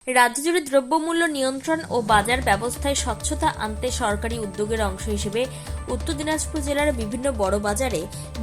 রাজ্য জুড়ে দ্রব্যমূল্য নিয়ন্ত্রণ ও বাজার ব্যবস্থায় স্বচ্ছতা আনতে সরকারি উদ্যোগের অংশ হিসেবে উত্তর দিনাজপুর জেলার বিভিন্ন বড় বাজারে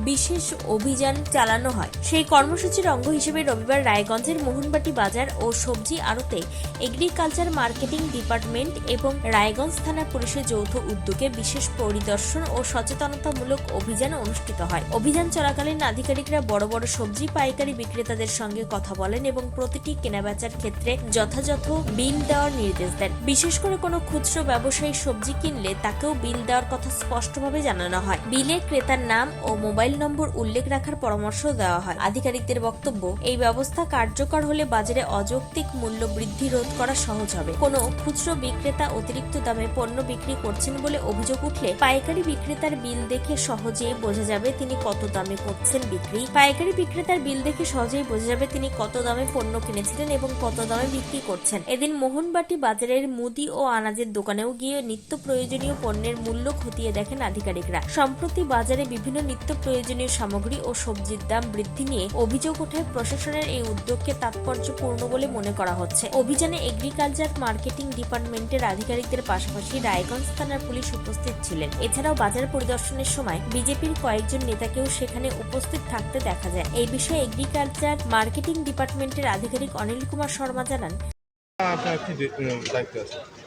বিশেষ অভিযান চালানো হয়। সেই কর্মসূচির অঙ্গ হিসেবে রবিবার রায়গঞ্জের মোহনবাটি বাজার ও সবজি আড়তে এগ্রিকালচার মার্কেটিং ডিপার্টমেন্ট এবং রায়গঞ্জ থানা পুলিশের যৌথ উদ্যোগে বিশেষ পরিদর্শন ও সচেতনতামূলক অভিযান অনুষ্ঠিত হয়। অভিযান চলাকালীন আধিকারিকরা বড় বড় সবজি পাইকারি বিক্রেতাদের সঙ্গে কথা বলেন এবং প্রতিটি কেনাবেচার ক্ষেত্রে যথাযথ বিল দেওয়ার নির্দেশ দেন। বিশেষ করে কোনো খুচরো ব্যবসায়ী সবজি কিনলে তাকেও বিল দেওয়ার কথা স্পষ্টভাবে জানানো হয়। বিলে ক্রেতার নাম ও মোবাইল নম্বর উল্লেখ রাখার পরামর্শ দেওয়া হয়। আধিকারিকদের বক্তব্য, এই ব্যবস্থা কার্যকর হলে বাজারে অযৌক্তিক মূল্য বৃদ্ধি রোধ করা সহজ হবে। কোনো খুচরো বিক্রেতা অতিরিক্ত দামে পণ্য বিক্রি করছেন বলে অভিযোগ উঠলে পাইকারি বিক্রেতার বিল দেখে সহজেই বোঝা যাবে তিনি কত দামে করছেন বিক্রি। পাইকারি বিক্রেতার বিল দেখে সহজেই বোঝা যাবে তিনি কত দামে পণ্য কিনেছিলেন এবং কত দামে বিক্রি করছেন। এদিন মোহনবাটি বাজারের মুদি ও আনাজের দোকানেও গিয়ে নিত্য প্রয়োজনীয় পণ্যের মূল্য খতিয়ে দেখেন আধিকারিকরা। সম্প্রতি বাজারে বিভিন্ন নিত্য প্রয়োজনীয় সামগ্রী ও সবজির দাম বৃদ্ধি নিয়ে অভিযোগ ওঠায় প্রশাসনের এই উদ্যোগকে তাৎপর্যপূর্ণ বলে মনে করা হচ্ছে। অভিযানে এগ্রিকালচার মার্কেটিং ডিপার্টমেন্টের আধিকারিকদের পাশাপাশি রায়গঞ্জ থানার পুলিশ উপস্থিত ছিলেন। এছাড়াও বাজার পরিদর্শনের সময় বিজেপির কয়েকজন নেতাকেও সেখানে উপস্থিত থাকতে দেখা যায়। এই বিষয়ে এগ্রিকালচার মার্কেটিং ডিপার্টমেন্টের আধিকারিক অনিল কুমার শর্মা জানান,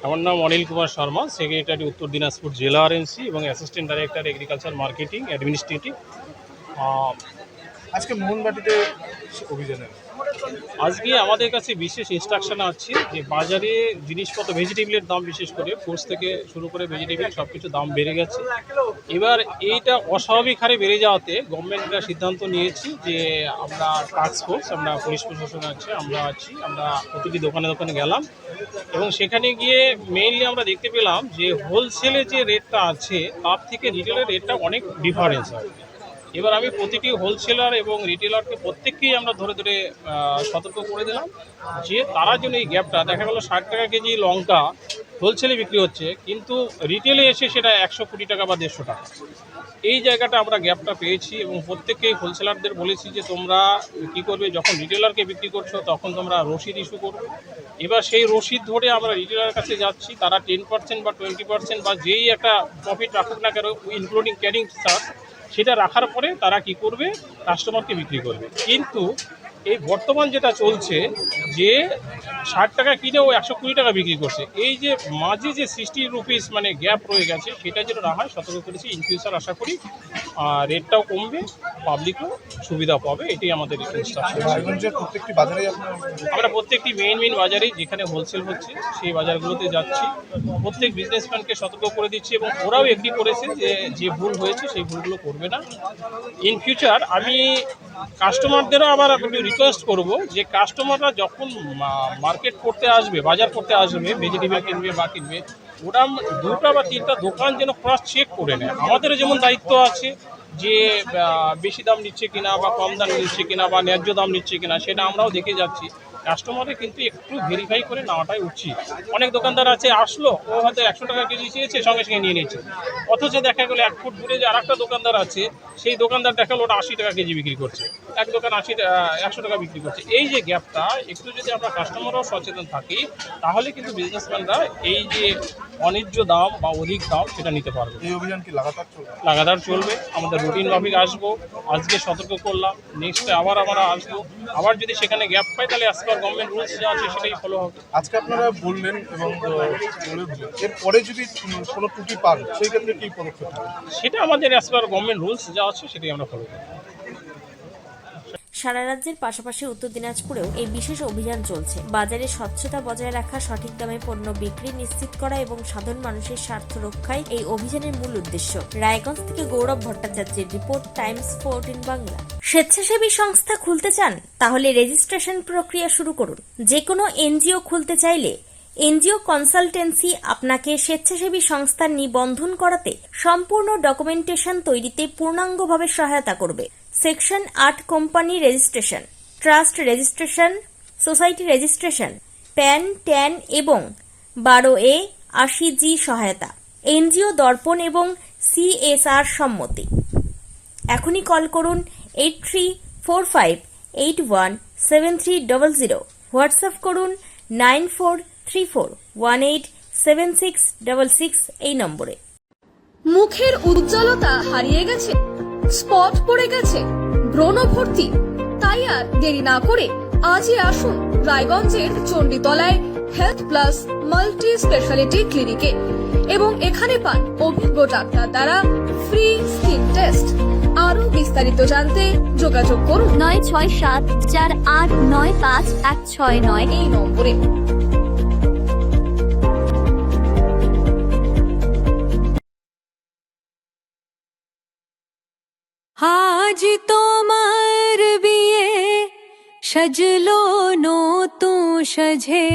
আমার নাম অনিল কুমার শর্মা, সেক্রেটারি উত্তর দিনাজপুর জেলা আরএনসি এবং assistant director agriculture marketing administrative. আজকে মোহনবাটিতে অভিযানে আজকে আমাদের কাছে বিশেষ ইনস্ট্রাকশন আছে যে বাজারে জিনিসপত্র ভেজিটেবলের দাম, বিশেষ করে ফ্রুটস থেকে শুরু করে ভেজিটেবল সব কিছু দাম বেড়ে গেছে। এবার এইটা অস্বাভাবিক হারে বেড়ে যাওয়াতে গভর্নমেন্টরা সিদ্ধান্ত নিয়েছি যে আমরা টাস্ক ফোর্স, আমরা পুলিশ প্রশাসন আছে, আমরা প্রতিটি দোকানে দোকানে গেলাম এবং সেখানে গিয়ে মেইনলি আমরা দেখতে পেলাম যে হোলসেলে যে রেটটা আছে তার থেকে রিটেলের রেটটা অনেক ডিফারেন্স হয়। এবার আমি প্রতিটি হোলসেলার এবং রিটেলারকে প্রত্যেককেই আমরা ধরে ধরে সতর্ক করে দিলাম যে তারা যেন এই গ্যাপটা, দেখা গেল 60 টাকা কেজি লঙ্কা হোলসেলে বিক্রি হচ্ছে কিন্তু রিটেলে এসে সেটা 120 টাকা বা 150 টাকা, এই জায়গাটা আমরা গ্যাপটা পেয়েছি এবং প্রত্যেককেই হোলসেলারদের বলেছি যে তোমরা কী করবে, যখন রিটেলারকে বিক্রি করছো তখন তোমরা রসিদ ইস্যু করবে। এবার সেই রসিদ ধরে আমরা রিটেলারের কাছে যাচ্ছি, তারা 10% বা 20% বা যেই একটা প্রফিট রাখুক না কেন ইনক্লুডিং ক্যারিং চার্জ, সেটা রাখার পরে তারা কি করবে, কাস্টমারকে বিক্রি করবে। কিন্তু এই বর্তমান যেটা চলছে যে 60 টাকা কিনে ও 120 টাকা বিক্রি করছে, এই যে মাঝে যে 60 রুপিস মানে গ্যাপ রয়ে গেছে, সেটা যেন না হয় সতর্ক করেছি। ইন ফিউচার আশা করি রেটটাও কমবে, পাবলিকও সুবিধা পাবে, এটাই আমাদের ইনস্ট্রাকশন। প্রত্যেকটি বাজারে আমরা প্রত্যেকটি মেইন বাজারেই যেখানে হোলসেল হচ্ছে সেই বাজারগুলোতে যাচ্ছি, প্রত্যেক বিজনেসম্যানকে সতর্ক করে দিচ্ছি এবং ওরাও এগ্রি করেছে যে ভুল হয়েছে সেই ভুলগুলো করবে না। ইন ফিউচার আমি কাস্টমারদেরও আবার একটু রিকোয়েস্ট করব যে কাস্টমাররা যখন মার্কেট করতে আসবে, বাজার করতে আসবে, ভেজিটেবল কিনবে বা কিনবে, ওরা 2টা বা 3টা দোকান যেন ক্রস চেক করে নেয়। আমাদেরও যেমন দায়িত্ব আছে যে বেশি দাম নিচ্ছে কিনা বা কম দাম নিচ্ছে কিনা বা ন্যায্য দাম নিচ্ছে কিনা, সেটা আমরাও দেখে যাচ্ছি। কাস্টমারে কিন্তু একটু ভেরিফাই করে নেওয়াটাই উচিত। অনেক দোকানদার আছে, আসলো ও হয়তো 100 টাকা কেজি চেয়েছে, সঙ্গে সঙ্গে নিয়ে নিচ্ছে, অথচ দেখা গেলো 1 ফুট দূরে যে আরেকটা দোকানদার আছে, সেই দোকানদার দেখা গেলো ওটা 80 টাকা কেজি বিক্রি করছে, এক দোকান 100 টাকা বিক্রি করছে। এই যে গ্যাপটা, একটু যদি আমরা কাস্টমাররাও সচেতন থাকি তাহলে কিন্তু বিজনেসম্যানরা এই যে অন্যায্য দাম বা অধিক দাম সেটা নিতে পারবে। এই অভিযান কি লাগাতার চলবে, আমাদের রুটিন মাফিক আসবো। আজকে সতর্ক করলাম, নেক্সটে আবার আমরা আসবো, আবার যদি সেখানে গ্যাপ পাই তাহলে আজকে গভর্নমেন্ট রুলস যা আছে সেটাই ফলো হবে। আজকে আপনারা বললেন এবং এরপরে যদি কোনো ত্রুটি পান সেই ক্ষেত্রে কী পদক্ষেপ হবে? সেটা আমাদের অ্যাজ পার গভর্নমেন্ট রুলস যা আছে সেটাই আমরা ফলো করব। সারা রাজ্যের পাশাপাশি উত্তর দিনাজপুরেও এই বিশেষ অভিযান চলছে। বাজারে স্বচ্ছতা বজায় রাখা, সঠিক দামে পণ্য বিক্রি নিশ্চিত করা এবং সাধারণ মানুষের স্বার্থ রক্ষাই এই অভিযানের মূল উদ্দেশ্য। রায়গঞ্জ থেকে গৌরব ভট্টাচার্যের রিপোর্ট, টাইমস 14 বাংলা। স্বেচ্ছাসেবী সংস্থা খুলতে চান? তাহলে রেজিস্ট্রেশন প্রক্রিয়া শুরু করুন। যে কোনো এনজিও খুলতে চাইলে এনজিও কনসালটেন্সি আপনাকে স্বেচ্ছাসেবী সংস্থার নিবন্ধন করাতে, সম্পূর্ণ ডকুমেন্টেশন তৈরিতে পূর্ণাঙ্গভাবে সহায়তা করবে। Section 8 company registration, trust registration, society registration, pan, tan এবং 12A 80G সহায়তা, এনজিও দর্পণ এবং CSR সম্মতি। এখনই কল করুন 8345817300, হোয়াটসঅ্যাপ করুন 9434187666 এই নম্বরে। মুখের উজ্জ্বলতা হারিয়ে গেছে, স্পট পড়ে গেছে, ব্রণ ভর্তি, তাই আর দেরি না করে আজই আসুন রায়গঞ্জের চণ্ডীতলায় হেলথ প্লাস মাল্টি স্পেশালিটি ক্লিনিকে এবং এখানে পান অভিজ্ঞ ডাক্তার দ্বারা ফ্রি স্কিন টেস্ট। আরো বিস্তারিত জানতে যোগাযোগ করুন 9674895169 এই নম্বরে। আজ তোমার বিয়ে, সাজলো নতুন সাজে।